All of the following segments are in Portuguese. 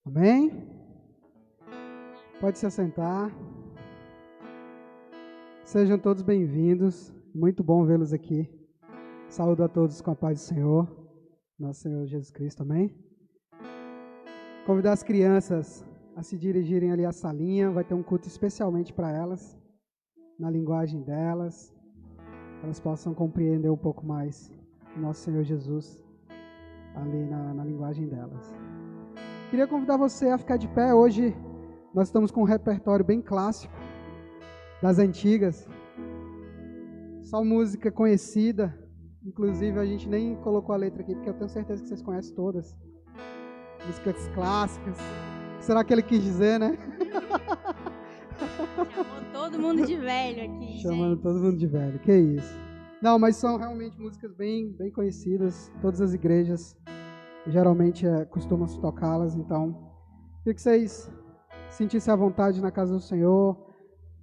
Amém? Pode se assentar. Sejam todos bem-vindos. Muito bom vê-los aqui. Saúdo a todos com a paz do Senhor, nosso Senhor Jesus Cristo. Amém? Convidar as crianças a se dirigirem ali à salinha. Vai ter um culto especialmente para elas, na linguagem delas. Elas possam compreender um pouco mais o nosso Senhor Jesus ali na linguagem delas. Queria convidar você a ficar de pé. Hoje nós estamos com um repertório bem clássico, das antigas. Só música conhecida. Inclusive a gente nem colocou a letra aqui, porque eu tenho certeza que vocês conhecem todas. Músicas clássicas. O que será que ele quis dizer, né? Chamou todo mundo de velho aqui, Chamando gente. todo mundo de velho. Que isso. Não, mas são realmente músicas bem conhecidas. Todas as igrejas geralmente costumam tocá-las. Então, queria que vocês sentissem à vontade na casa do Senhor.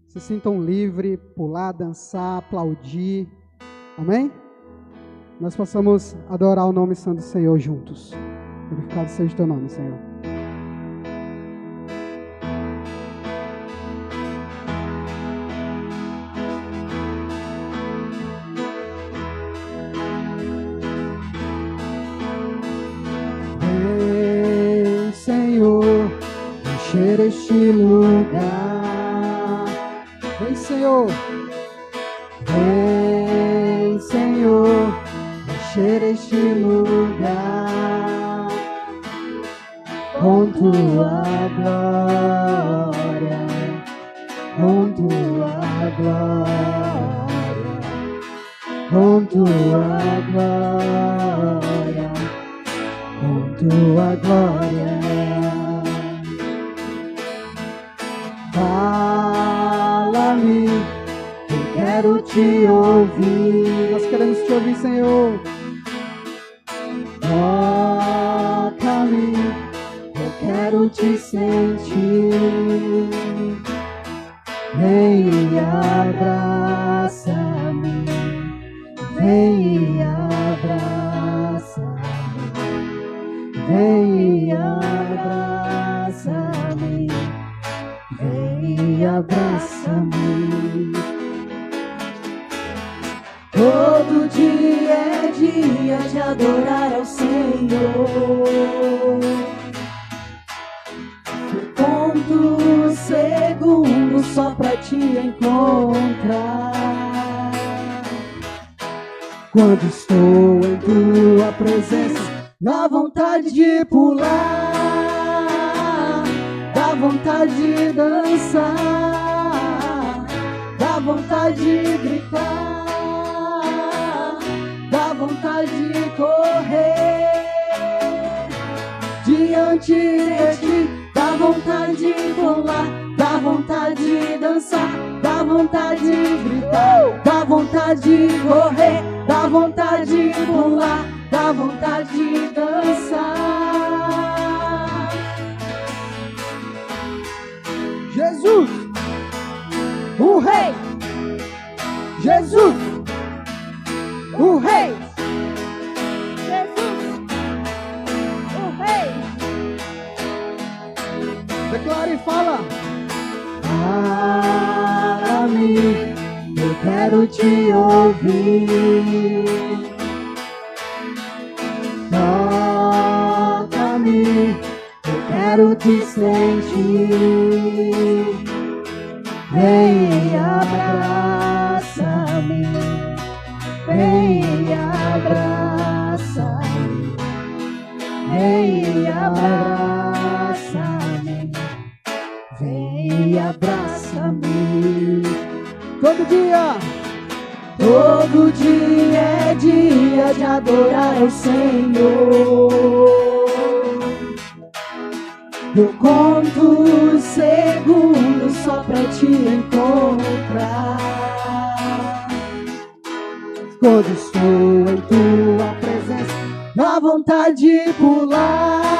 Se sintam livres, pular, dançar, aplaudir. Amém? Nós possamos adorar o nome santo do Senhor juntos. Glorificado seja o teu nome, Senhor. Vem, Senhor, encher este lugar. Vem, Senhor. Vem, Senhor, encher este lugar com tua glória, com tua glória, com tua glória, com tua glória. Fala-me, eu quero te ouvir. Nós queremos te ouvir, Senhor. Toca-me, eu quero te sentir. Vem e abraça-me, vem e abraça-me, vem e abraça-me, vem e abraça-me. Todo dia é dia de adorar ao Senhor. Eu conto segundos só pra te encontrar. Quando estou em tua presença, dá vontade de pular, dá vontade de dançar, dá vontade de gritar, dá vontade de correr diante de ti, dá vontade de pular, dá vontade de dançar, dá vontade de gritar, dá vontade de correr, dá vontade de pular, dá vontade de dançar. Jesus, o Rei, Jesus, o Rei, Jesus, o Rei. Declara e fala. Fala-me, eu quero te ouvir. Toca-me, eu quero te sentir. Vem e abraça-me, vem e abraça-me, vem e abraça-me, vem e abraça-me. Todo dia é dia de adorar ao Senhor. Eu conto os segundos só pra te encontrar. Quando estou em tua presença, dá vontade de pular,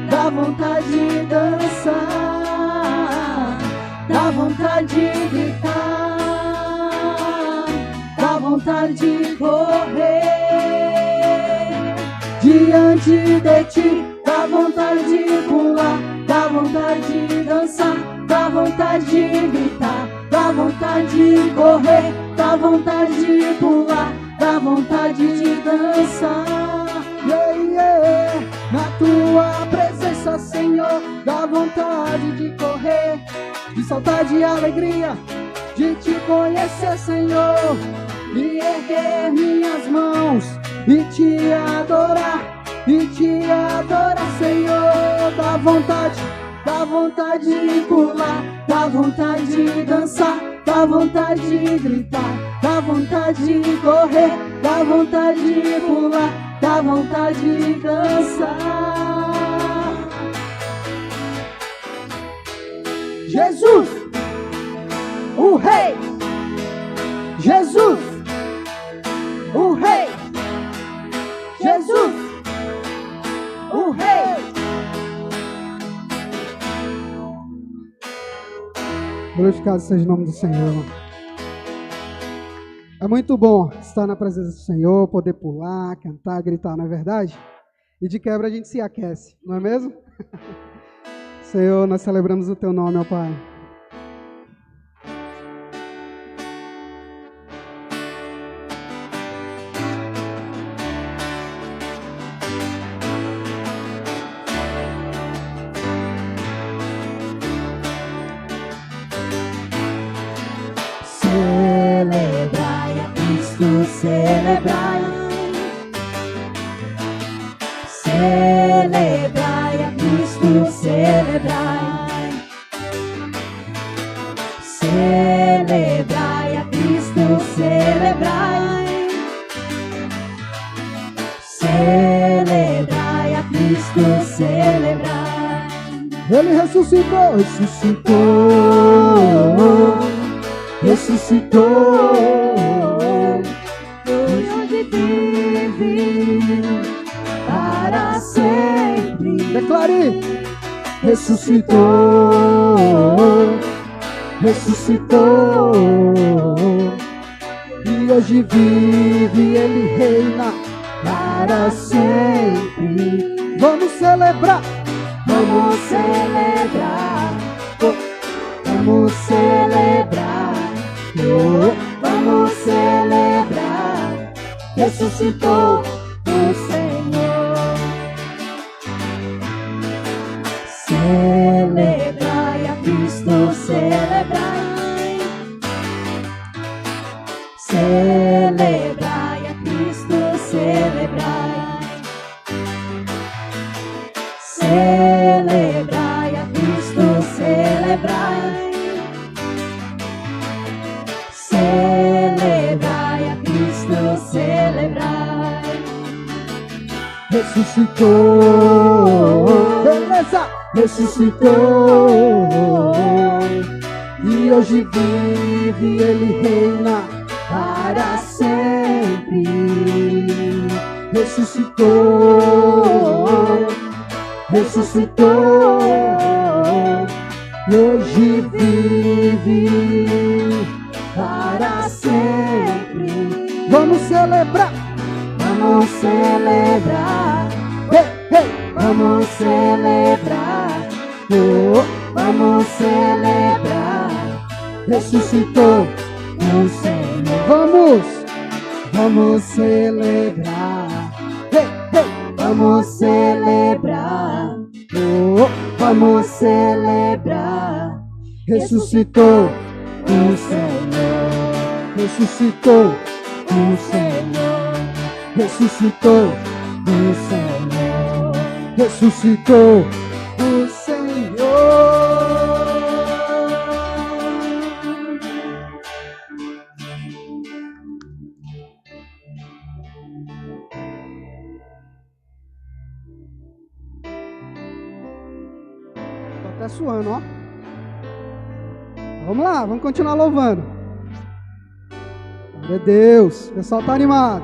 dá vontade de dançar, dá vontade de gritar, dá vontade de correr diante de ti, dá vontade vontade de dançar, dá vontade de gritar, dá vontade de correr, dá vontade de pular, dá vontade de dançar. Yeah, yeah. Na tua presença, Senhor, dá vontade de correr, de saltar de alegria, de te conhecer, Senhor, e erguer minhas mãos e te adorar, Senhor. Dá vontade de pular, dá vontade de dançar, dá vontade de gritar, dá vontade de correr, dá vontade de pular, dá vontade de dançar. Jesus, o Rei, Jesus, o Rei, Jesus, o Rei. Glorificado seja o nome do Senhor. É muito bom estar na presença do Senhor, poder pular, cantar, gritar, não é verdade? E de quebra a gente se aquece, não é mesmo? Senhor, nós celebramos o Teu nome, ó Pai. Celebrai a Cristo, celebrai. Celebrai a Cristo, celebrai. Celebrai a Cristo, celebrai. Celebrai a Cristo, celebrai. Ele ressuscitou, e hoje vive para sempre. Declare: Ressuscitou, e hoje vive, Ele reina para sempre. Vamos celebrar, Vamos celebrar, vamos celebrar, vamos celebrar. Ressuscitou o Senhor. Celebrai a Cristo, celebrai. Celebrai a Cristo, celebrai. Celebrai a Cristo, celebrai. Celebrai a Cristo, celebrai. ressuscitou, beleza, ressuscitou, e hoje vive, Ele reina Para sempre. ressuscitou, e hoje vive Para sempre. Vamos celebrar, Vamos celebrar. hey, hey, Vamos celebrar. oh, Vamos celebrar. ressuscitou, O Senhor. vamos celebrar, hey, hey, Vamos celebrar. oh, Vamos celebrar. ressuscitou, O Senhor. ressuscitou, O Senhor. ressuscitou, O Senhor. ressuscitou o Senhor. Tô até suando, ó. Vamos lá, vamos continuar louvando. Glória a Deus, o pessoal tá animado.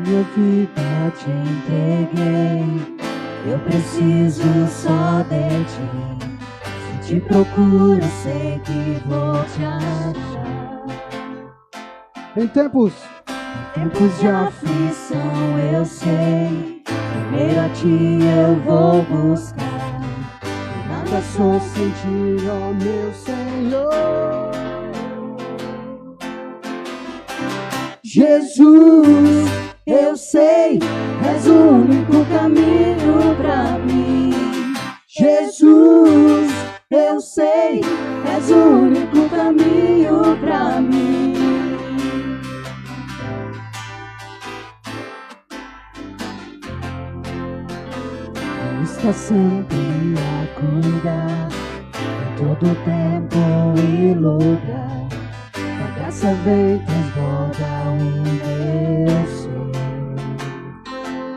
minha vida te entreguei. Eu preciso só de ti. Se te procuro, sei que vou te achar. Em tempos De aflição eu sei, primeiro a ti eu vou buscar. nada sou sem ti, ó meu Senhor. Jesus, eu sei, és o único caminho pra mim. Jesus, eu sei, és o único caminho pra mim. Está sempre a cuidar, em todo tempo e lugar. A graça vem, transborda em meu ser.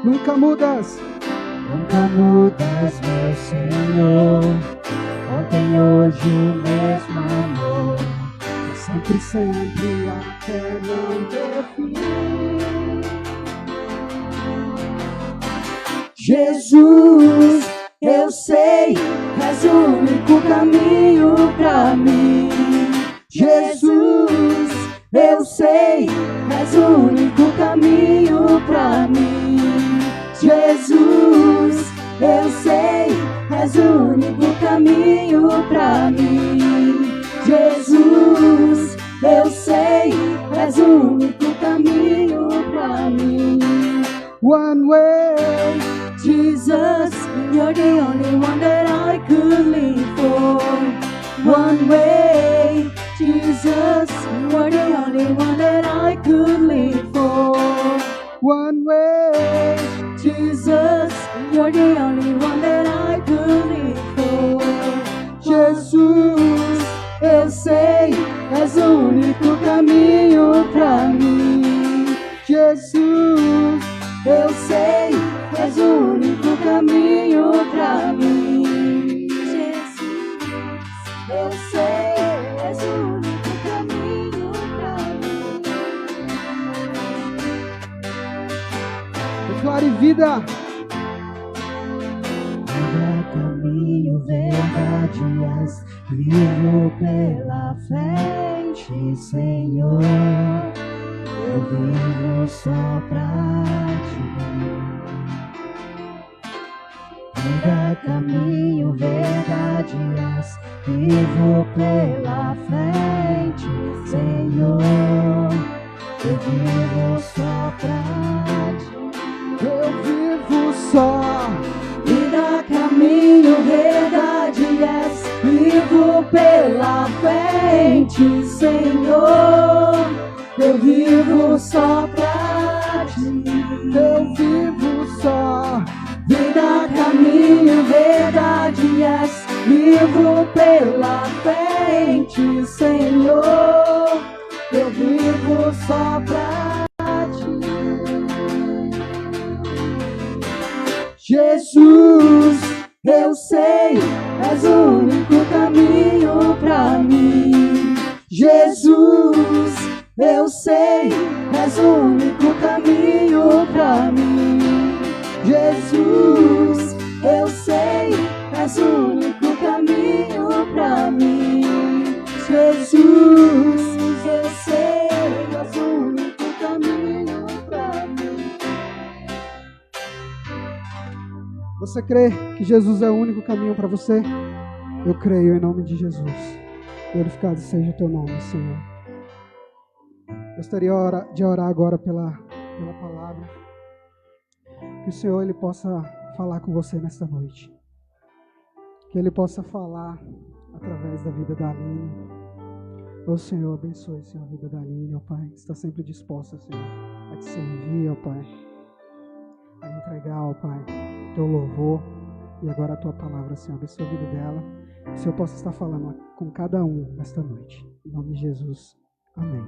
Nunca mudas, Nunca mudas, meu Senhor. Ontem, hoje, o mesmo amor. sempre, sempre, até não ter fim. Jesus, eu sei, és o único caminho pra mim. Jesus, eu sei, és o único caminho pra mim. Jesus, eu sei, és o único caminho pra mim. Jesus, eu sei, és o único caminho pra mim. One way, Jesus, you're the only one that I could live for. One way, Jesus, you're the only one that I could live for. one way, Jesus, you're the only one that I could live for. Jesus, eu sei, és o único caminho pra mim. Jesus, eu sei, és o único caminho pra mim. Jesus, eu sei, és o único caminho pra mim. declare vida. Vida, caminho, verdade, és vivo pela frente, Senhor. Eu vivo só pra ti. Vida, caminho, verdade, és vivo pela frente, Senhor. Eu vivo só pra ti. Eu vivo só. Vida, caminho, verdade, és vivo pela frente, Senhor. Eu vivo só pra ti. Eu vivo só. Vida, caminho, verdade, és vivo pela frente, Senhor. Eu vivo só pra ti. Jesus, eu sei, és o único caminho pra mim. Jesus, eu sei, és o único caminho pra mim. Jesus, eu sei, és o único caminho pra mim. Jesus, eu sei, és o único caminho pra mim. Você crê que Jesus é o único caminho para você? Eu creio em nome de Jesus. Glorificado seja o teu nome, Senhor. Gostaria de orar agora pela palavra. Que o Senhor ele possa falar com você nesta noite. Que Ele possa falar através da vida da Aline. Ô Senhor, abençoe, Senhor, a vida da Aline, ó Pai. Está sempre disposta, Senhor, a te servir, ó Pai. A entregar, ó Pai, teu louvor. E agora a tua palavra, Senhor, abençoe a vida dela. Que o Senhor possa estar falando com cada um nesta noite. Em nome de Jesus. Amém.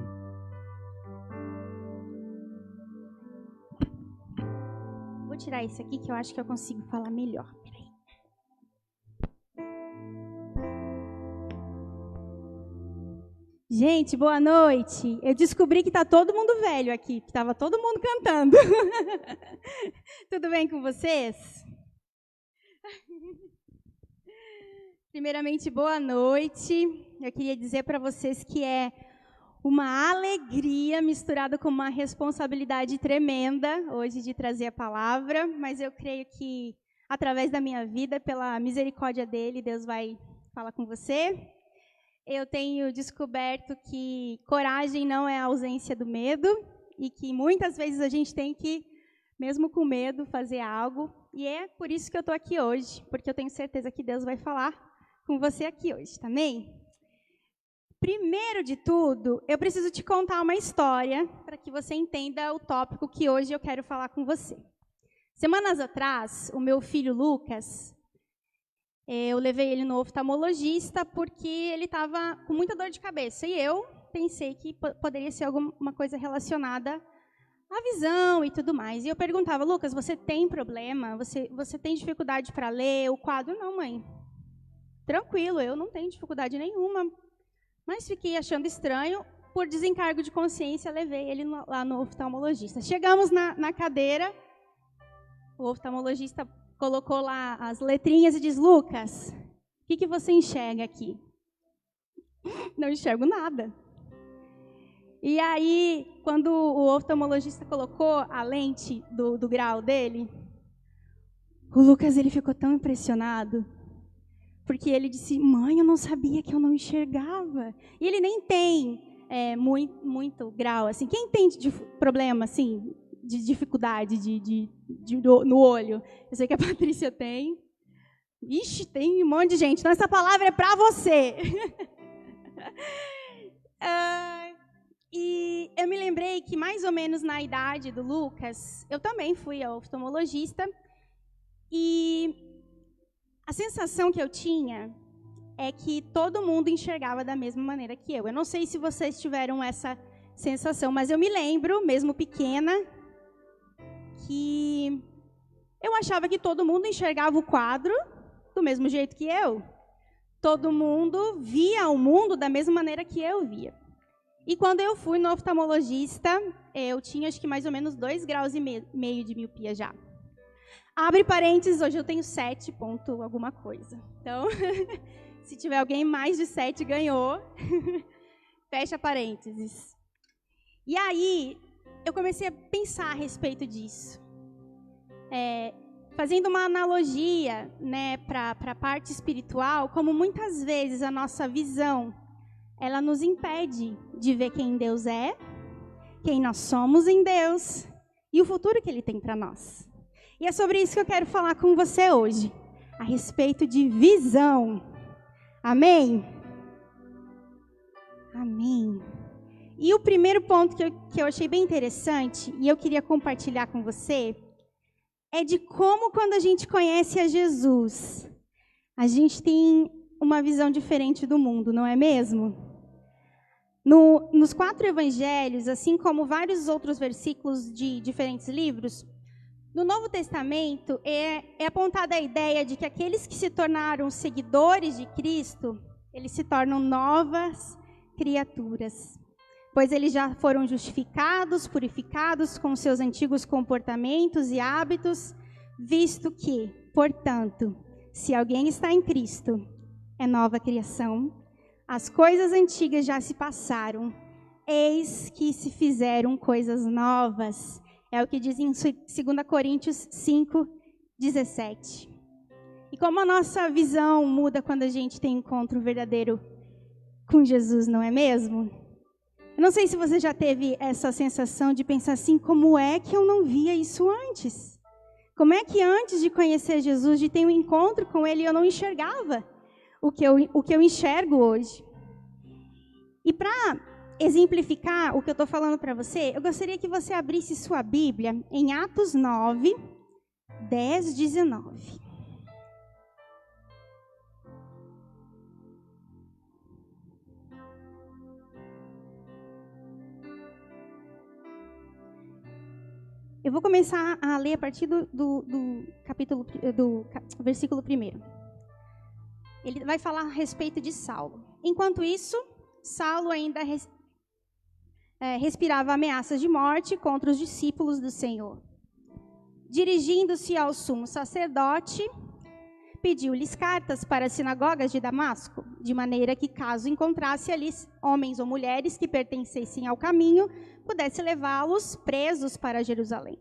Vou tirar isso aqui que eu acho que eu consigo falar melhor. Peraí. Gente, boa noite. Eu descobri que está todo mundo velho aqui, que estava todo mundo cantando. Tudo bem com vocês? Primeiramente, boa noite. Eu queria dizer para vocês que é uma alegria misturada com uma responsabilidade tremenda hoje de trazer a palavra, mas eu creio que através da minha vida, pela misericórdia dele, Deus vai falar com você. Eu tenho descoberto que coragem não é a ausência do medo e que muitas vezes a gente tem que, mesmo com medo, fazer algo. E é por isso que eu estou aqui hoje, porque eu tenho certeza que Deus vai falar com você aqui hoje, também? Primeiro de tudo, eu preciso te contar uma história para que você entenda o tópico que hoje eu quero falar com você. Semanas atrás, o meu filho Lucas, eu levei ele no oftalmologista porque ele estava com muita dor de cabeça. E eu pensei que poderia ser alguma coisa relacionada à visão e tudo mais. E eu perguntava, Lucas, você tem problema? Você tem dificuldade para ler o quadro? Não, mãe. Tranquilo, eu não tenho dificuldade nenhuma. Mas fiquei achando estranho. Por desencargo de consciência, levei ele lá no oftalmologista. Chegamos na cadeira, o oftalmologista colocou lá as letrinhas e diz, Lucas, o que você enxerga aqui? Não enxergo nada. E aí, quando o oftalmologista colocou a lente do grau dele, o Lucas ele ficou tão impressionado, porque ele disse, mãe, eu não sabia que eu não enxergava. E ele nem tem muito grau, assim. Quem tem problema, assim, de dificuldade no olho? Eu sei que a Patrícia tem. Ixi, tem um monte de gente. Então, essa palavra é para você. E eu me lembrei que, mais ou menos na idade do Lucas, eu também fui ao oftalmologista. E a sensação que eu tinha é que todo mundo enxergava da mesma maneira que eu. Eu não sei se vocês tiveram essa sensação, mas eu me lembro, mesmo pequena, que eu achava que todo mundo enxergava o quadro do mesmo jeito que eu. Todo mundo via o mundo da mesma maneira que eu via. E quando eu fui no oftalmologista, eu tinha acho que mais ou menos 2,5 graus de miopia já. Abre parênteses, hoje eu tenho 7 ponto alguma coisa. Então, se tiver alguém mais de 7, ganhou. Fecha parênteses. E aí, eu comecei a pensar a respeito disso. Fazendo uma analogia, né, para a parte espiritual, como muitas vezes a nossa visão, ela nos impede de ver quem Deus é, quem nós somos em Deus e o futuro que Ele tem para nós. E é sobre isso que eu quero falar com você hoje, a respeito de visão. Amém? Amém. E o primeiro ponto que eu achei bem interessante, e eu queria compartilhar com você, é de como, quando a gente conhece a Jesus, a gente tem uma visão diferente do mundo, não é mesmo? Nos 4 evangelhos, assim como vários outros versículos de diferentes livros, no Novo Testamento é apontada a ideia de que aqueles que se tornaram seguidores de Cristo, eles se tornam novas criaturas, pois eles já foram justificados, purificados com seus antigos comportamentos e hábitos, visto que, portanto, se alguém está em Cristo, é nova criação, as coisas antigas já se passaram, eis que se fizeram coisas novas. É o que diz em 2 Coríntios 5:17. E como a nossa visão muda quando a gente tem encontro verdadeiro com Jesus, não é mesmo? Eu não sei se você já teve essa sensação de pensar assim, como é que eu não via isso antes? Como é que antes de conhecer Jesus, de ter um encontro com Ele, eu não enxergava o que eu enxergo hoje? E para exemplificar o que eu estou falando para você, eu gostaria que você abrisse sua Bíblia em Atos 9, 10, 19. Eu vou começar a ler a partir do versículo 1. Ele vai falar a respeito de Saulo. Enquanto isso, Saulo ainda respirava ameaças de morte contra os discípulos do Senhor. Dirigindo-se ao sumo sacerdote, pediu-lhes cartas para as sinagogas de Damasco, de maneira que, caso encontrasse ali homens ou mulheres que pertencessem ao caminho, pudesse levá-los presos para Jerusalém.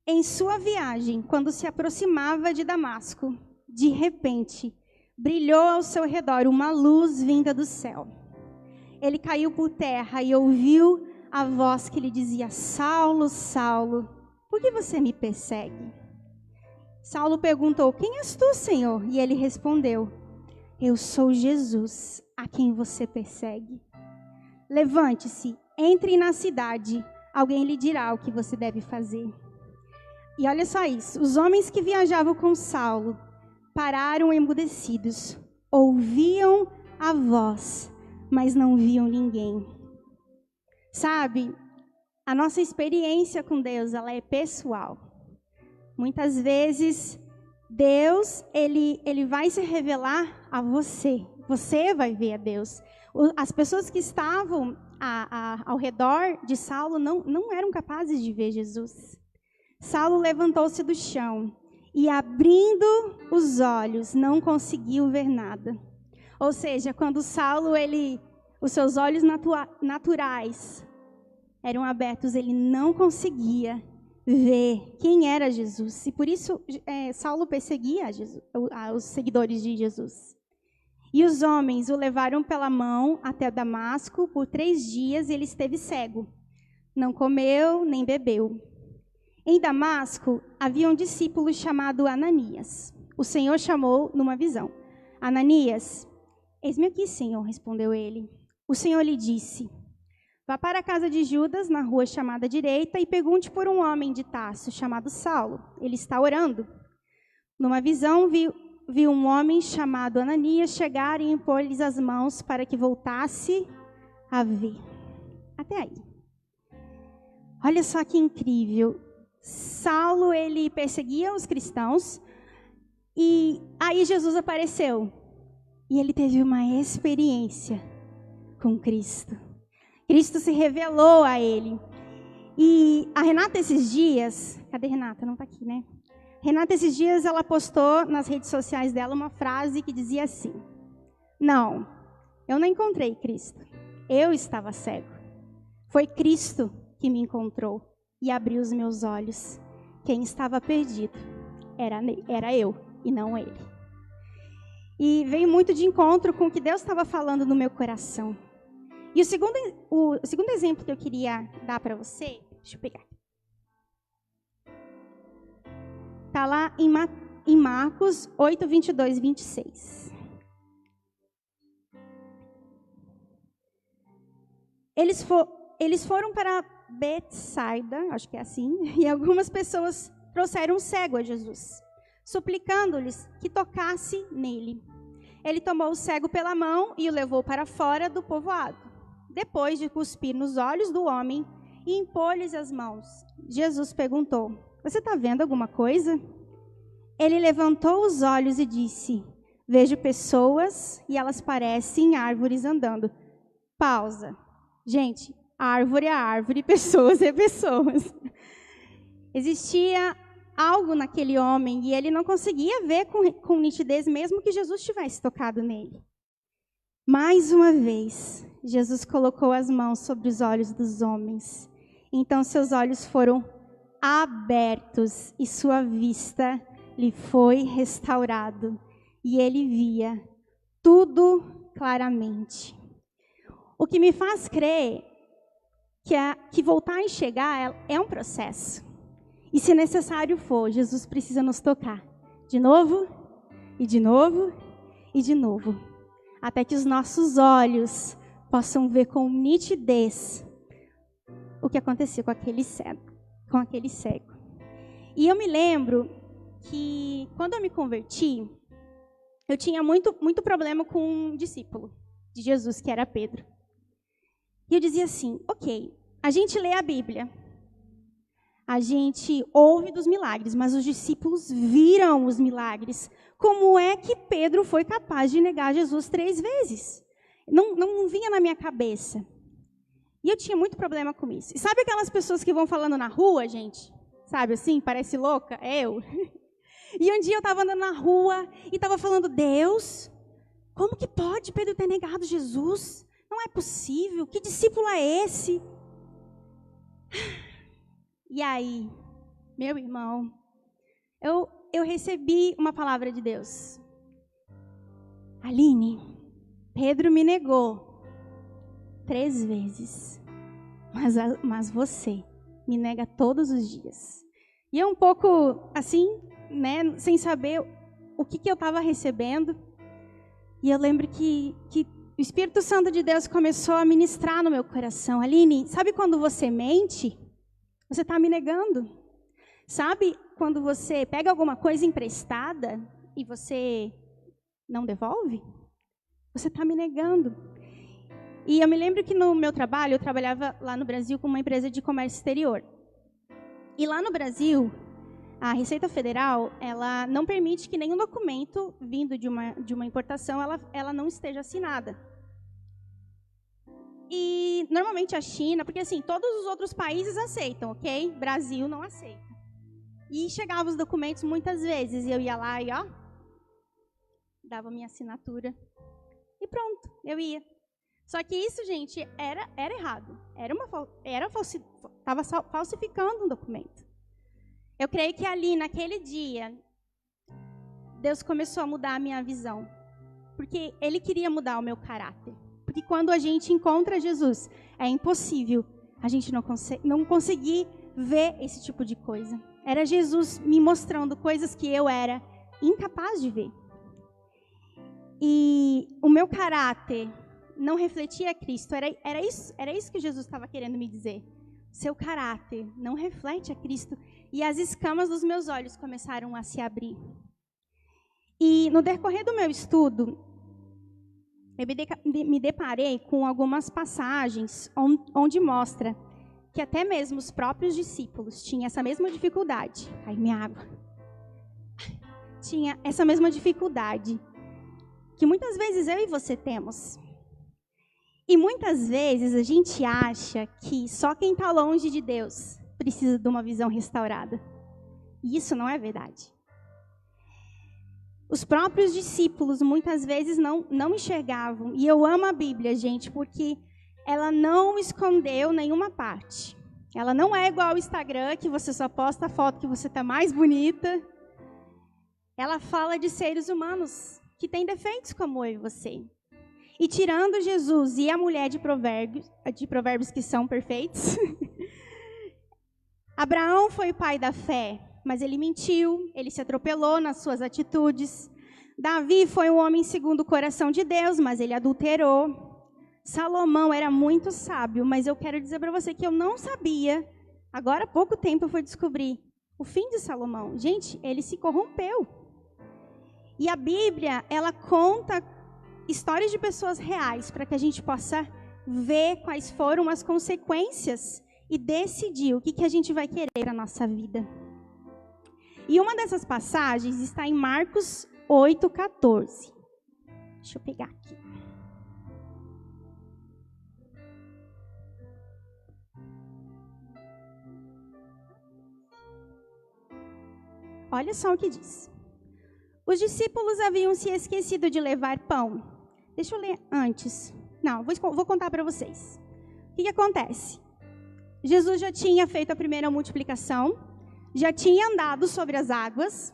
Em sua viagem, quando se aproximava de Damasco, de repente, brilhou ao seu redor uma luz vinda do céu. Ele caiu por terra e ouviu a voz que lhe dizia: Saulo, Saulo, por que você me persegue? Saulo perguntou: quem és tu, Senhor? E ele respondeu: eu sou Jesus, a quem você persegue. Levante-se, entre na cidade, alguém lhe dirá o que você deve fazer. E olha só isso, os homens que viajavam com Saulo pararam emudecidos, ouviam a voz, mas não viam ninguém. Sabe, a nossa experiência com Deus, ela é pessoal. Muitas vezes, Deus, ele vai se revelar a você. Você vai ver a Deus. As pessoas que estavam ao redor de Saulo não eram capazes de ver Jesus. Saulo levantou-se do chão e, abrindo os olhos, não conseguiu ver nada. Ou seja, quando Saulo, os seus olhos naturais eram abertos, ele não conseguia ver quem era Jesus. E por isso Saulo perseguia os seguidores de Jesus. E os homens o levaram pela mão até Damasco. Por 3 dias ele esteve cego. Não comeu nem bebeu. Em Damasco havia um discípulo chamado Ananias. O Senhor chamou numa visão: Ananias. Eis-me aqui, Senhor, respondeu ele. O Senhor lhe disse: vá para a casa de Judas, na rua chamada Direita, e pergunte por um homem de Tarso chamado Saulo. Ele está orando. Numa visão, viu um homem chamado Ananias chegar e impor-lhes as mãos para que voltasse a ver. Até aí. Olha só que incrível. Saulo, ele perseguia os cristãos, e aí Jesus apareceu. E ele teve uma experiência com Cristo. Cristo se revelou a ele. E a Renata esses dias... Cadê a Renata? Não está aqui, né? Renata esses dias, ela postou nas redes sociais dela uma frase que dizia assim: não, eu não encontrei Cristo. Eu estava cego. Foi Cristo que me encontrou e abriu os meus olhos. Quem estava perdido era eu e não ele. E veio muito de encontro com o que Deus estava falando no meu coração. E o segundo exemplo que eu queria dar para você, deixa eu pegar. Está lá em Marcos 8, 22 e 26. Eles foram para Betsaida, acho que é assim, e algumas pessoas trouxeram um cego a Jesus, suplicando-lhes que tocasse nele. Ele tomou o cego pela mão e o levou para fora do povoado. Depois de cuspir nos olhos do homem e impor-lhes as mãos, Jesus perguntou: você está vendo alguma coisa? Ele levantou os olhos e disse: vejo pessoas e elas parecem árvores andando. Pausa. Gente, árvore é árvore, pessoas é pessoas. Existia algo naquele homem e ele não conseguia ver com nitidez, mesmo que Jesus tivesse tocado nele. Mais uma vez, Jesus colocou as mãos sobre os olhos dos homens. Então seus olhos foram abertos e sua vista lhe foi restaurado. E ele via tudo claramente. O que me faz crer que voltar a enxergar é um processo. E se necessário for, Jesus precisa nos tocar de novo, e de novo, e de novo. Até que os nossos olhos possam ver com nitidez o que aconteceu com aquele cego. E eu me lembro que quando eu me converti, eu tinha muito problema com um discípulo de Jesus, que era Pedro. E eu dizia assim: ok, a gente lê a Bíblia, a gente ouve dos milagres, mas os discípulos viram os milagres. Como é que Pedro foi capaz de negar Jesus 3 vezes? Não vinha na minha cabeça. E eu tinha muito problema com isso. E sabe aquelas pessoas que vão falando na rua, gente? Sabe assim, parece louca? É eu. E um dia eu estava andando na rua e estava falando, Deus, como que pode Pedro ter negado Jesus? Não é possível. Que discípulo é esse? E aí, meu irmão, eu recebi uma palavra de Deus. Aline, Pedro me negou 3 vezes, mas você me nega todos os dias. E eu um pouco assim, né, sem saber o que eu estava recebendo. E eu lembro que o Espírito Santo de Deus começou a ministrar no meu coração. Aline, sabe quando você mente? Você está me negando. Sabe quando você pega alguma coisa emprestada e você não devolve? Você está me negando. E eu me lembro que no meu trabalho, eu trabalhava lá no Brasil com uma empresa de comércio exterior. E lá no Brasil, a Receita Federal, ela não permite que nenhum documento vindo de uma importação, ela não esteja assinada. E normalmente a China, porque assim, todos os outros países aceitam, ok? Brasil não aceita. E chegavam os documentos muitas vezes, e eu ia lá e ó, dava minha assinatura. E pronto, eu ia. Só que isso, gente, era errado. Estava falsificando um documento. Eu creio que ali, naquele dia, Deus começou a mudar a minha visão. Porque Ele queria mudar o meu caráter. Porque quando a gente encontra Jesus, é impossível a gente não conseguir ver esse tipo de coisa. Era Jesus me mostrando coisas que eu era incapaz de ver. E o meu caráter não refletia Cristo. Era isso que Jesus estava querendo me dizer. Seu caráter não reflete a Cristo. E as escamas dos meus olhos começaram a se abrir. E no decorrer do meu estudo, eu me deparei com algumas passagens onde mostra que até mesmo os próprios discípulos tinham essa mesma dificuldade. Ai, minha água. Tinha essa mesma dificuldade que muitas vezes eu e você temos. E muitas vezes a gente acha que só quem está longe de Deus precisa de uma visão restaurada. E isso não é verdade. Os próprios discípulos muitas vezes não enxergavam. E eu amo a Bíblia, gente, porque ela não escondeu nenhuma parte. Ela não é igual ao Instagram, que você só posta a foto que você está mais bonita. Ela fala de seres humanos que têm defeitos como eu e você. E tirando Jesus e a mulher de provérbios que são perfeitos, Abraão foi o pai da fé, mas ele mentiu, ele se atropelou nas suas atitudes. Davi foi um homem segundo o coração de Deus, mas ele adulterou. Salomão era muito sábio, mas eu quero dizer para você que eu não sabia. Agora há pouco tempo eu fui descobrir o fim de Salomão. Gente, ele se corrompeu. E a Bíblia, ela conta histórias de pessoas reais para que a gente possa ver quais foram as consequências e decidir o que a gente vai querer para a nossa vida. E uma dessas passagens está em Marcos 8,14. Deixa eu pegar aqui. Olha só o que diz. Os discípulos haviam se esquecido de levar pão. Deixa eu ler antes. Não, vou contar para vocês. O que acontece? Jesus já tinha feito a primeira multiplicação, já tinha andado sobre as águas,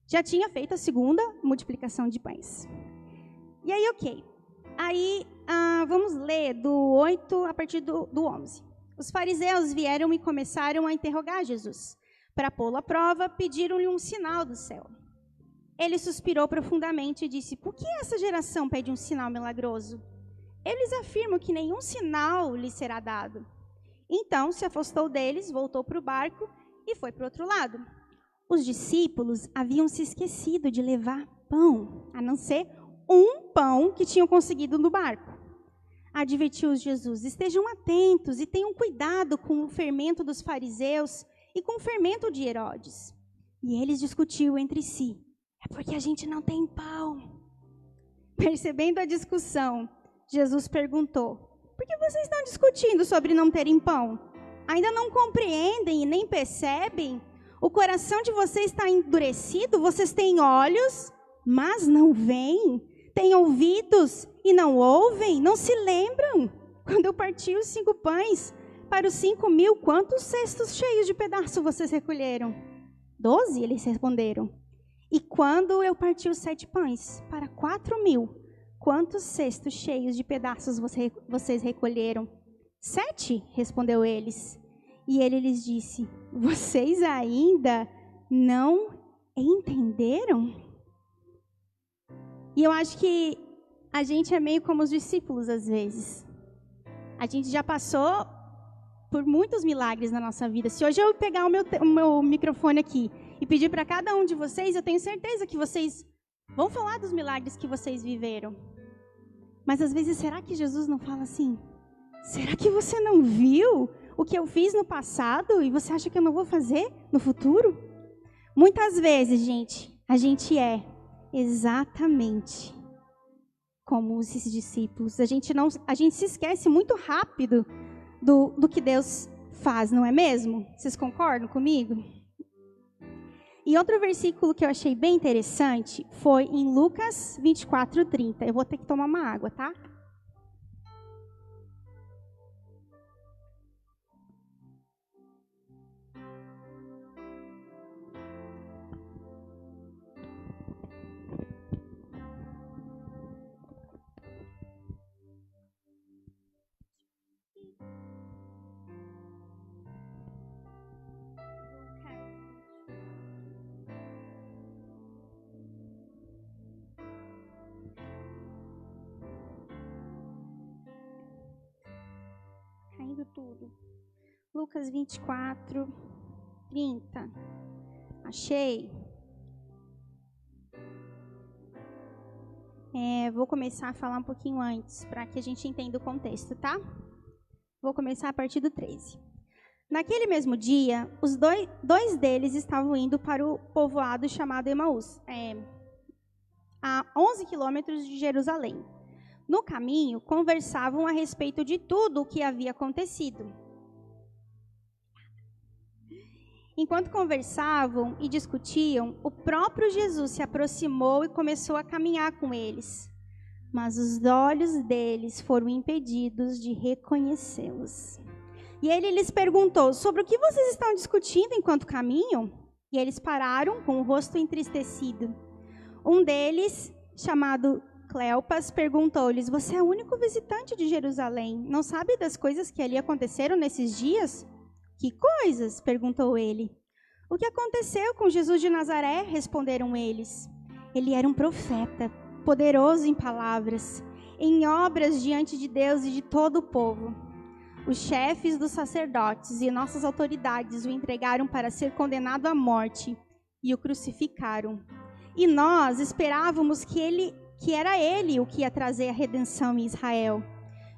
já tinha feito a segunda multiplicação de pães. E aí, ok. Aí, vamos ler do 8 a partir do 11. Os fariseus vieram e começaram a interrogar Jesus. Para pô-lo à prova, pediram-lhe um sinal do céu. Ele suspirou profundamente e disse: por que essa geração pede um sinal milagroso? Eles afirmam que nenhum sinal lhe será dado. Então se afastou deles, voltou para o barco e foi para o outro lado. Os discípulos haviam se esquecido de levar pão, a não ser um pão que tinham conseguido no barco. Advertiu-os Jesus: estejam atentos e tenham cuidado com o fermento dos fariseus e com o fermento de Herodes. E eles discutiam entre si: é porque a gente não tem pão. Percebendo a discussão, Jesus perguntou: por que vocês estão discutindo sobre não terem pão? Ainda não compreendem e nem percebem? O coração de vocês está endurecido? Vocês têm olhos, mas não veem? Têm ouvidos e não ouvem? Não se lembram? Quando eu parti os 5 pães para os 5.000, quantos cestos cheios de pedaços vocês recolheram? 12, eles responderam. E quando eu parti os 7 pães para 4.000, quantos cestos cheios de pedaços vocês recolheram? 7, respondeu eles. E ele lhes disse: vocês ainda não entenderam? E eu acho que a gente é meio como os discípulos às vezes. A gente já passou por muitos milagres na nossa vida. Se hoje eu pegar o meu microfone aqui e pedir para cada um de vocês, eu tenho certeza que vocês vão falar dos milagres que vocês viveram. Mas às vezes, será que Jesus não fala assim? Será que você não viu o que eu fiz no passado e você acha que eu não vou fazer no futuro? Muitas vezes, gente, a gente é exatamente como esses discípulos. A gente se esquece muito rápido do que Deus faz, não é mesmo? Vocês concordam comigo? E outro versículo que eu achei bem interessante foi em Lucas 24:30. Eu vou ter que tomar uma água, tá? Caindo tudo. Lucas 24:30. Achei. Vou começar a falar um pouquinho antes, para que a gente entenda o contexto, tá? Vou começar a partir do 13. Naquele mesmo dia, os dois deles estavam indo para o povoado chamado Emaús, a 11 quilômetros de Jerusalém. No caminho, conversavam a respeito de tudo o que havia acontecido. Enquanto conversavam e discutiam, o próprio Jesus se aproximou e começou a caminhar com eles. Mas os olhos deles foram impedidos de reconhecê-los. E ele lhes perguntou: sobre o que vocês estão discutindo enquanto caminham? E eles pararam com o rosto entristecido. Um deles, chamado Cleopas, perguntou-lhes: você é o único visitante de Jerusalém? Não sabe das coisas que ali aconteceram nesses dias? Que coisas? Perguntou ele. O que aconteceu com Jesus de Nazaré? Responderam eles. Ele era um profeta, poderoso em palavras, em obras diante de Deus e de todo o povo. Os chefes dos sacerdotes e nossas autoridades o entregaram para ser condenado à morte e o crucificaram. E nós esperávamos que era ele o que ia trazer a redenção em Israel.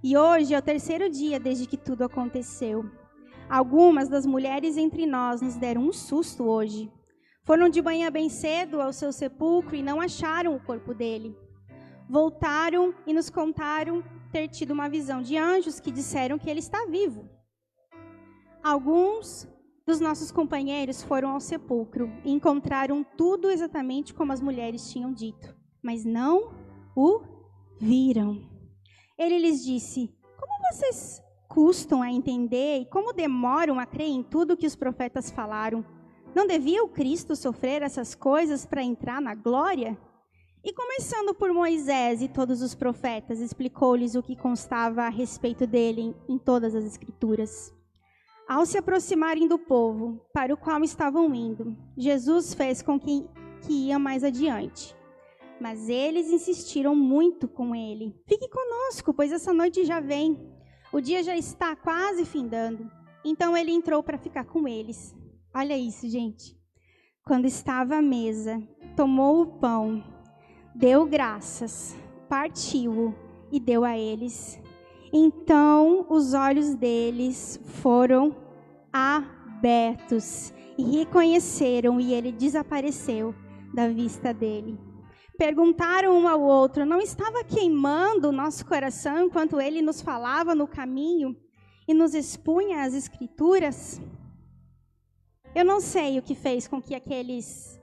E hoje é o 3º dia desde que tudo aconteceu. Algumas das mulheres entre nós nos deram um susto hoje. Foram de manhã bem cedo ao seu sepulcro e não acharam o corpo dele. Voltaram e nos contaram ter tido uma visão de anjos que disseram que ele está vivo. Alguns dos nossos companheiros foram ao sepulcro e encontraram tudo exatamente como as mulheres tinham dito, mas não o viram. Ele lhes disse: como vocês custam a entender e como demoram a crer em tudo que os profetas falaram? Não devia o Cristo sofrer essas coisas para entrar na glória? E começando por Moisés e todos os profetas, explicou-lhes o que constava a respeito dele em todas as Escrituras. Ao se aproximarem do povo para o qual estavam indo, Jesus fez com que ia mais adiante. Mas eles insistiram muito com ele: fique conosco, pois essa noite já vem. O dia já está quase findando. Então ele entrou para ficar com eles. Olha isso, gente. Quando estava à mesa, tomou o pão, deu graças, partiu-o e deu a eles. Então os olhos deles foram abertos e reconheceram, e ele desapareceu da vista dele. perguntaram um ao outro: não estava queimando o nosso coração enquanto ele nos falava no caminho e nos expunha as Escrituras? Eu não sei o que fez com que aqueles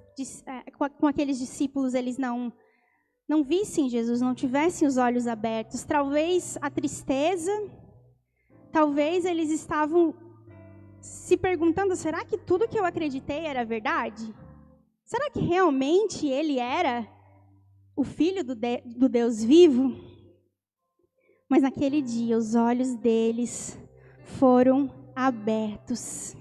discípulos eles não vissem Jesus, não tivessem os olhos abertos. Talvez a tristeza, talvez eles estavam se perguntando: será que tudo que eu acreditei era verdade? Será que realmente ele era o Filho do Deus vivo? Mas naquele dia os olhos deles foram abertos.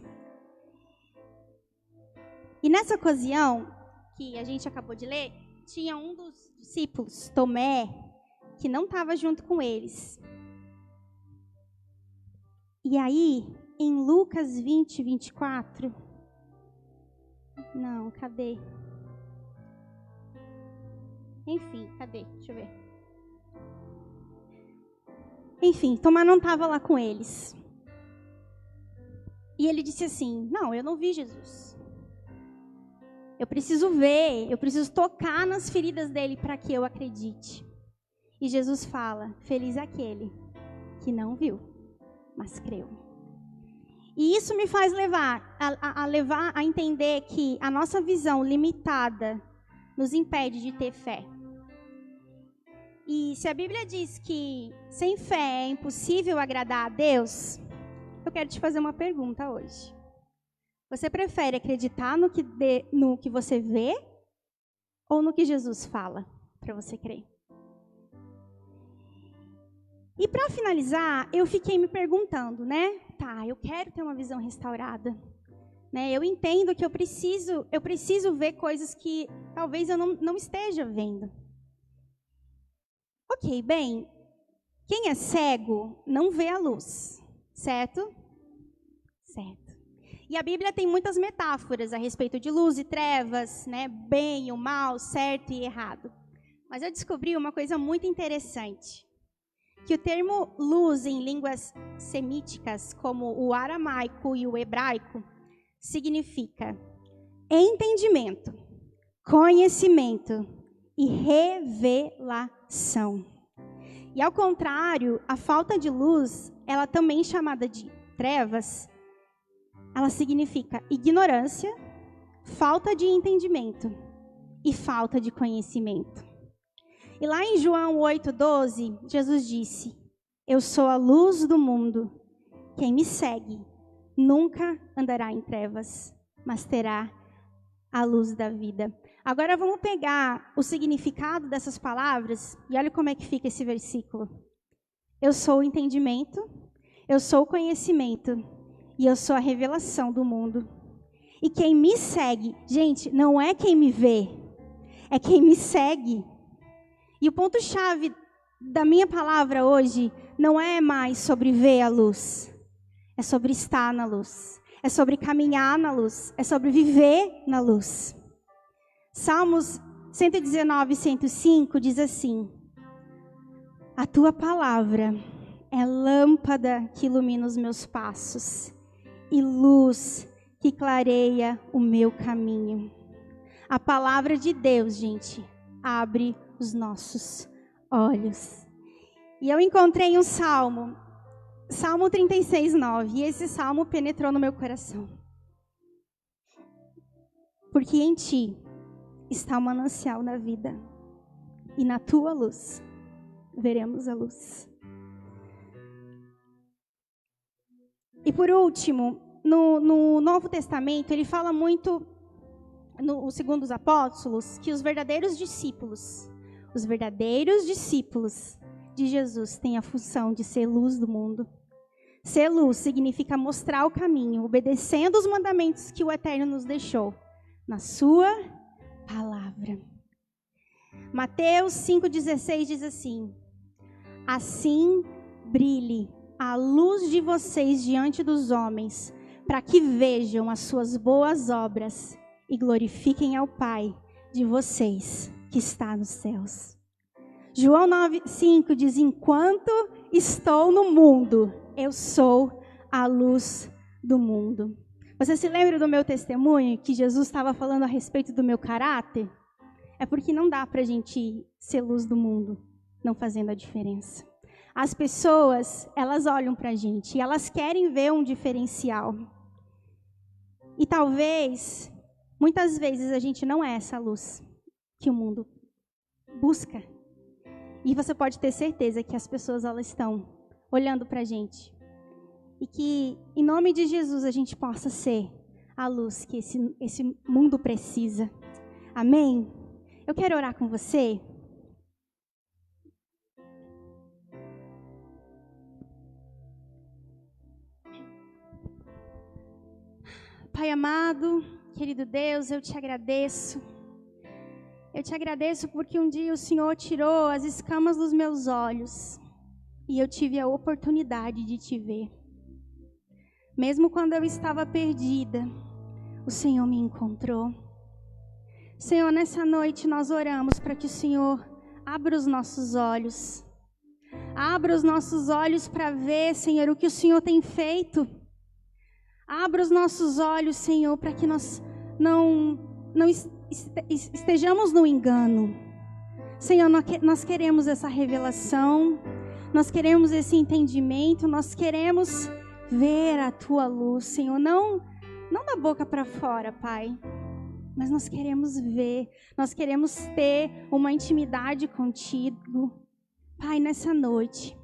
E nessa ocasião, que a gente acabou de ler, tinha um dos discípulos, Tomé, que não estava junto com eles. E aí, em Lucas 20, 24... Não, cadê? Enfim, cadê? Deixa eu ver. Enfim, Tomé não estava lá com eles. E ele disse assim: não, eu não vi Jesus. Eu preciso ver, eu preciso tocar nas feridas dele para que eu acredite. E Jesus fala: feliz aquele que não viu, mas creu. E isso me faz levar a entender que a nossa visão limitada nos impede de ter fé. E se a Bíblia diz que sem fé é impossível agradar a Deus, eu quero te fazer uma pergunta hoje. Você prefere acreditar no que você vê ou no que Jesus fala para você crer? E para finalizar, eu fiquei me perguntando, né? Tá, eu quero ter uma visão restaurada. Né? Eu entendo que eu preciso ver coisas que talvez eu não esteja vendo. Ok, bem, quem é cego não vê a luz, certo? Certo. E a Bíblia tem muitas metáforas a respeito de luz e trevas, né? Bem e o mal, certo e errado. Mas eu descobri uma coisa muito interessante. Que o termo luz em línguas semíticas, como o aramaico e o hebraico, significa entendimento, conhecimento e revelação. E ao contrário, a falta de luz, ela também é chamada de trevas, ela significa ignorância, falta de entendimento e falta de conhecimento. E lá em João 8,12, Jesus disse: eu sou a luz do mundo. Quem me segue nunca andará em trevas, mas terá a luz da vida. Agora vamos pegar o significado dessas palavras e olha como é que fica esse versículo. Eu sou o entendimento, eu sou o conhecimento e eu sou a revelação do mundo. E quem me segue, gente, não é quem me vê, é quem me segue. E o ponto-chave da minha palavra hoje não é mais sobre ver a luz, é sobre estar na luz, é sobre caminhar na luz, é sobre viver na luz. Salmos 119, 105 diz assim: a tua palavra é lâmpada que ilumina os meus passos e luz que clareia o meu caminho. A palavra de Deus, gente, abre os nossos olhos. E eu encontrei um salmo, Salmo 36, 9, e esse salmo penetrou no meu coração. Porque em ti está o manancial da vida, e na tua luz veremos a luz. E por último, no Novo Testamento, ele fala muito, segundo os apóstolos, que os verdadeiros discípulos de Jesus têm a função de ser luz do mundo. Ser luz significa mostrar o caminho, obedecendo os mandamentos que o Eterno nos deixou, na sua palavra. Mateus 5,16 diz assim: assim brilhe a luz de vocês diante dos homens, para que vejam as suas boas obras e glorifiquem ao Pai de vocês que está nos céus. João 9,5 diz: enquanto estou no mundo, eu sou a luz do mundo. Você se lembra do meu testemunho, que Jesus estava falando a respeito do meu caráter? é porque não dá para a gente ser luz do mundo não fazendo a diferença. As pessoas, elas olham para a gente e elas querem ver um diferencial. E talvez, muitas vezes, a gente não é essa luz que o mundo busca. E você pode ter certeza que as pessoas, elas estão olhando para a gente. E que, em nome de Jesus, a gente possa ser a luz que esse mundo precisa. Amém? Eu quero orar com você. Pai amado, querido Deus, eu te agradeço. Eu te agradeço porque um dia o Senhor tirou as escamas dos meus olhos e eu tive a oportunidade de te ver. Mesmo quando eu estava perdida, o Senhor me encontrou. Senhor, nessa noite nós oramos para que o Senhor abra os nossos olhos. Abra os nossos olhos para ver, Senhor, o que o Senhor tem feito. Abra os nossos olhos, Senhor, para que nós não estejamos no engano. Senhor, nós queremos essa revelação, nós queremos esse entendimento, nós queremos ver a Tua luz, Senhor, não da boca para fora, Pai, mas nós queremos ver, nós queremos ter uma intimidade contigo. Pai, nessa noite,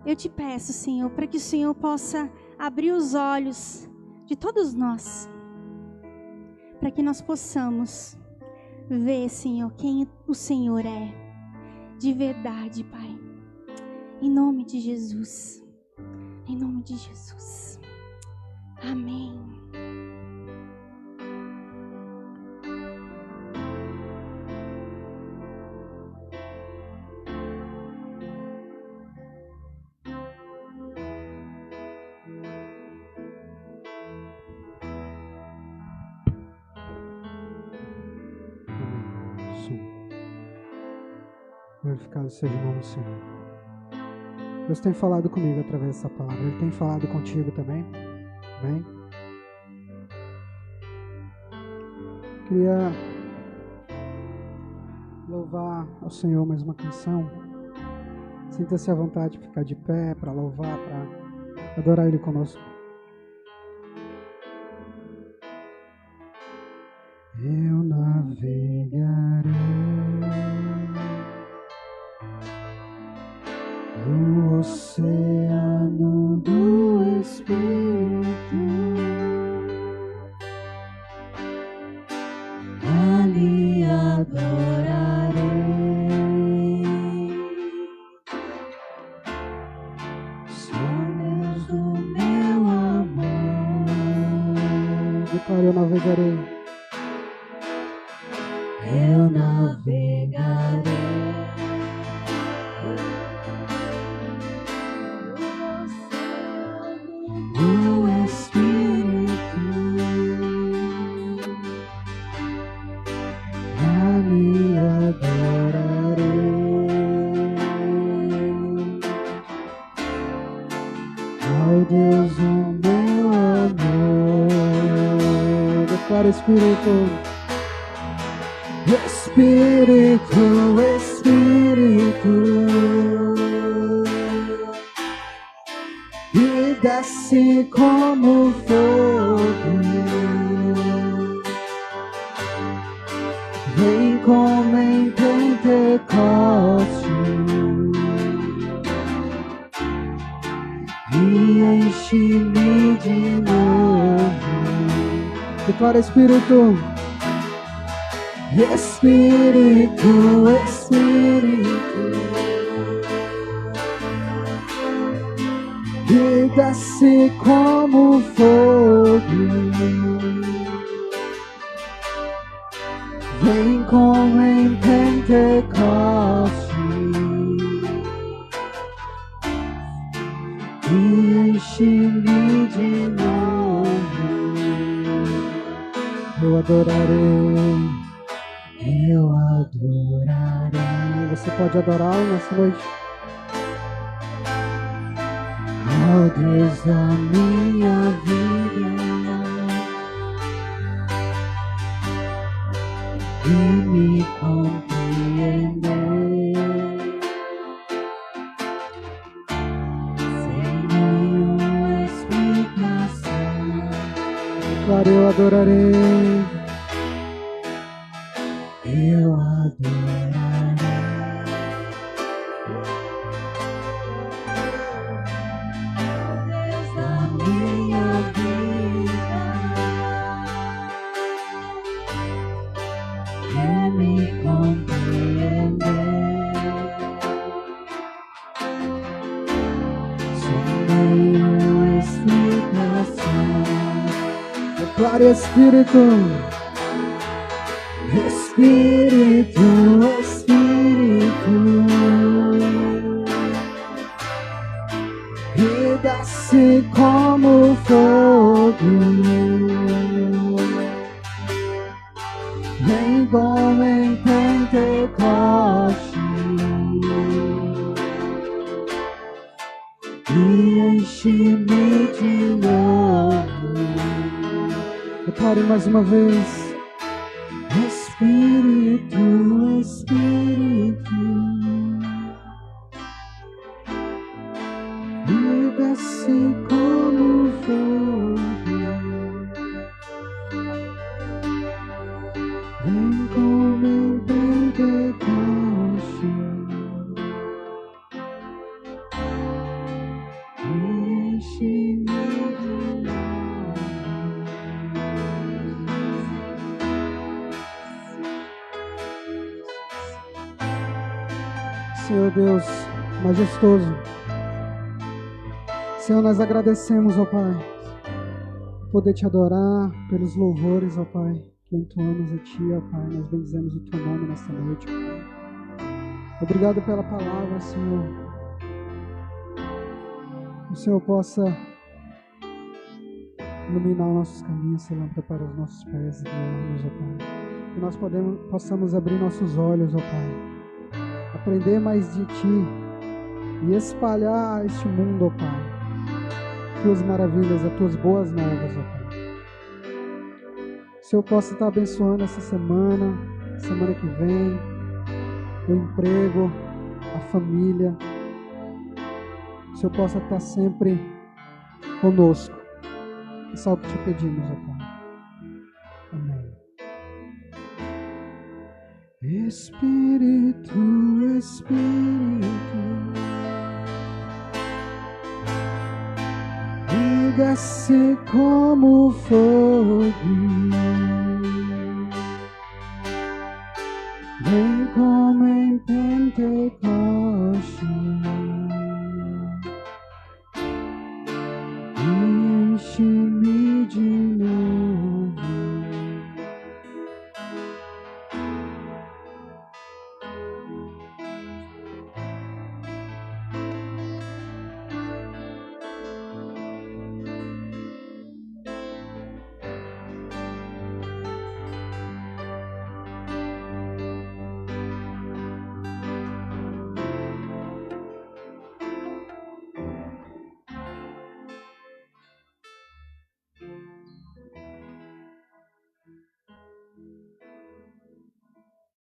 eu te peço, Senhor, para que o Senhor possa abrir os olhos de todos nós, para que nós possamos ver, Senhor, quem o Senhor é, de verdade, Pai. Em nome de Jesus. Em nome de Jesus. Amém. Glorificado seja o nome do Senhor. Deus tem falado comigo através dessa palavra. Ele tem falado contigo também. Amém? Queria louvar ao Senhor mais uma canção. Sinta-se à vontade de ficar de pé para louvar, para adorar Ele conosco. Eu navegarei no oceano do Espírito, ali adorarei. Só Deus do meu amor. Declaro, eu navegarei. Eu navegarei. Deus, o meu amor. Declara, Espírito, Espírito, Espírito, e desce como fogo, vem como em Pentecoste e enche-me de novo. Declara, Espírito, Espírito, Espírito, e desce como fogo, vem como em Pentecoste e enche-me de novo. Eu adorarei, eu adorarei. Você pode adorá-lo nessa noite. Oh Deus da minha vida, e me compreender. Sem nenhuma explicação. Claro, eu adorarei. Eu adorarei. Deus da minha vida, quer me compreender. Sem nenhuma explicação. Declare, Espírito. Espírito, Espírito, e desce como fogo, vem como em Pentecoste, e enche-me de novo. Declare mais uma vez. Espírito, Espírito, e desce como fogo, vem como em Pentecoste, e enche-me de novo. Senhor Deus majestoso, Senhor, nós agradecemos, ó Pai, por poder te adorar, pelos louvores, ó Pai, que entoamos a Ti, ó Pai, nós bendizemos o Teu nome nesta noite, Pai. Obrigado pela palavra, Senhor. Que o Senhor possa iluminar os nossos caminhos, ser lâmpada para os nossos pés e guiar-nos, ó Pai. Que nós possamos abrir nossos olhos, ó Pai, aprender mais de Ti e espalhar a este mundo, ó Pai, Tuas maravilhas, as Tuas boas novas, ó Pai. Que o Senhor possa estar abençoando essa semana que vem, o emprego, a família. Que o Senhor possa estar sempre conosco. É só o que te pedimos, ó Pai. Amém. Espírito, Espírito, e desce como fogo, vem como em Pentecoste,